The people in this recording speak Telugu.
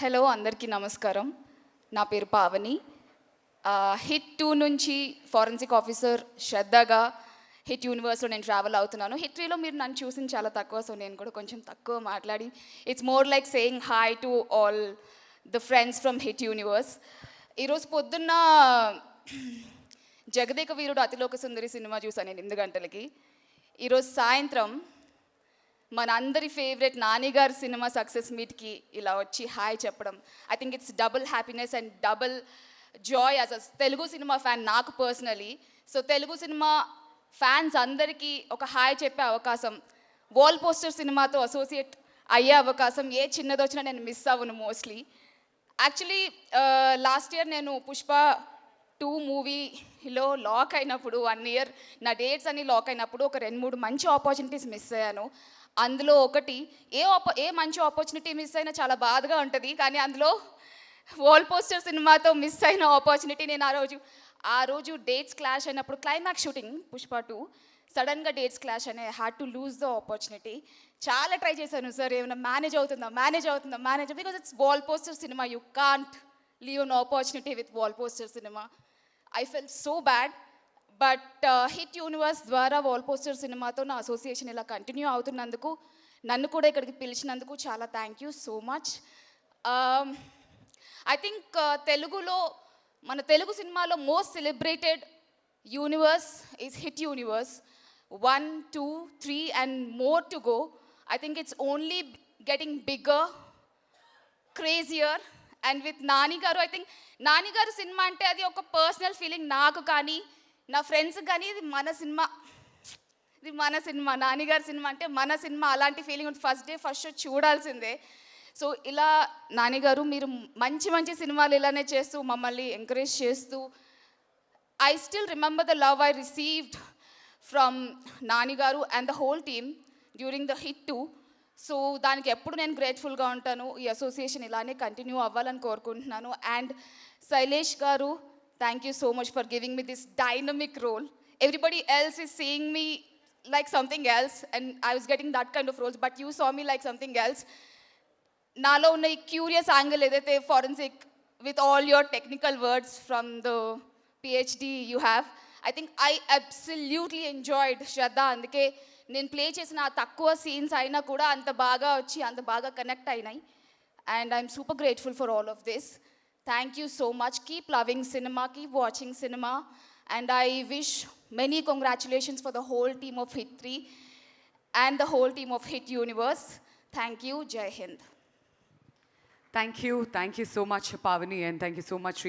హలో, అందరికీ నమస్కారం. నా పేరు పావని. హిట్ 2 నుంచి ఫారెన్సిక్ ఆఫీసర్ శ్రద్ధగా హిట్ యూనివర్స్లో నేను ట్రావెల్ అవుతున్నాను. హిట్ 3లో మీరు నన్ను చూసింది చాలా తక్కువ, సో నేను కూడా కొంచెం తక్కువ మాట్లాడి it's more like saying hi to all the friends from hit universe. ఈరోజు పొద్దున్న జగదేక వీరుడు అతిలోక సుందరి సినిమా చూసాను నేను 8 గంటలకి. ఈరోజు సాయంత్రం మన అందరి ఫేవరెట్ నానిగారి సినిమా సక్సెస్ మీట్కి ఇలా వచ్చి హాయ్ చెప్పడం, I think it's double happiness and double joy as a Telugu cinema fan నాకు personally. So Telugu cinema fans అందరికీ ఒక హాయ్ చెప్పే అవకాశం, వాల్ పోస్టర్ సినిమాతో అసోసియేట్ అయ్యే అవకాశం ఏ చిన్నది వచ్చినా నేను మిస్ అవ్వను మోస్ట్లీ. యాక్చువల్లీ లాస్ట్ ఇయర్ నేను పుష్ప 2 మూవీలో లాక్ అయినప్పుడు 1 ఇయర్ నా డేట్స్ అన్నీ లాక్ అయినప్పుడు ఒక 2-3 మంచి ఆపర్చునిటీస్ మిస్ అయ్యాను. అందులో ఒకటి ఏ మంచి ఆపర్చునిటీ మిస్ అయినా చాలా బాధగా ఉంటుంది, కానీ అందులో వాల్ పోస్టర్ సినిమాతో మిస్ అయిన ఆపర్చునిటీ. నేను ఆ రోజు డేట్స్ క్లాష్ అయినప్పుడు క్లైమాక్స్ షూటింగ్ పుష్ప 2 సడన్గా డేట్స్ క్లాష్ అయినాయి. I had to lose the opportunity. చాలా ట్రై చేశాను, సార్ ఏమైనా మేనేజ్ అవుతుందా because it's wall poster cinema, you can't leave an opportunity with wall poster cinema. I fell so bad. But HIT universe ద్వారా వాల్ పోస్టర్ సినిమాతో నా అసోసియేషన్ ఇలా కంటిన్యూ అవుతున్నందుకు, నన్ను కూడా ఇక్కడికి పిలిచినందుకు చాలా thank you so much. I think తెలుగులో మన తెలుగు సినిమాలో most celebrated universe is hit universe. 1, 2, 3 and more to go. I think it's only getting bigger, crazier. And with Nani garu, I think Nani గారు సినిమా అంటే అది ఒక పర్సనల్ ఫీలింగ్ నాకు కానీ నా ఫ్రెండ్స్కి కానీ. ఇది మన సినిమా నాని గారి సినిమా అంటే మన సినిమా, అలాంటి ఫీలింగ్ ఉంటుంది. ఫస్ట్ డే ఫస్ట్ షో చూడాల్సిందే. సో ఇలా నాని గారు మీరు మంచి సినిమాలు ఇలానే చేస్తూ మమ్మల్ని ఎంకరేజ్ చేస్తూ, I still remember the love I received from Nani garu and the whole team during the hit 2. So దానికి ఎప్పుడు నేను గ్రేట్ఫుల్గా ఉంటాను. ఈ అసోసియేషన్ ఇలానే కంటిన్యూ అవ్వాలని కోరుకుంటున్నాను. అండ్ శైలేష్ గారు, thank you so much for giving me this dynamic role. Everybody else is seeing me like something else and I was getting that kind of roles, but you saw me like something else. Nalo unna curious angle edaithe forensic with all your technical words from the PhD you have, I think I absolutely enjoyed Shraddha. Anduke నేను ప్లే చేసిన ఆ తక్కువ సీన్స్ అయినా కూడా అంత బాగా వచ్చి అంత బాగా కనెక్ట్ అయినాయి. And I'm super grateful for all of this. Thank you so much. Keep loving cinema, keep watching cinema. And I wish many congratulations for the whole team of Hit 3 and the whole team of Hit Universe. Thank you. Jai Hind. Thank you so much, Pavani, and thank you so much, Reena.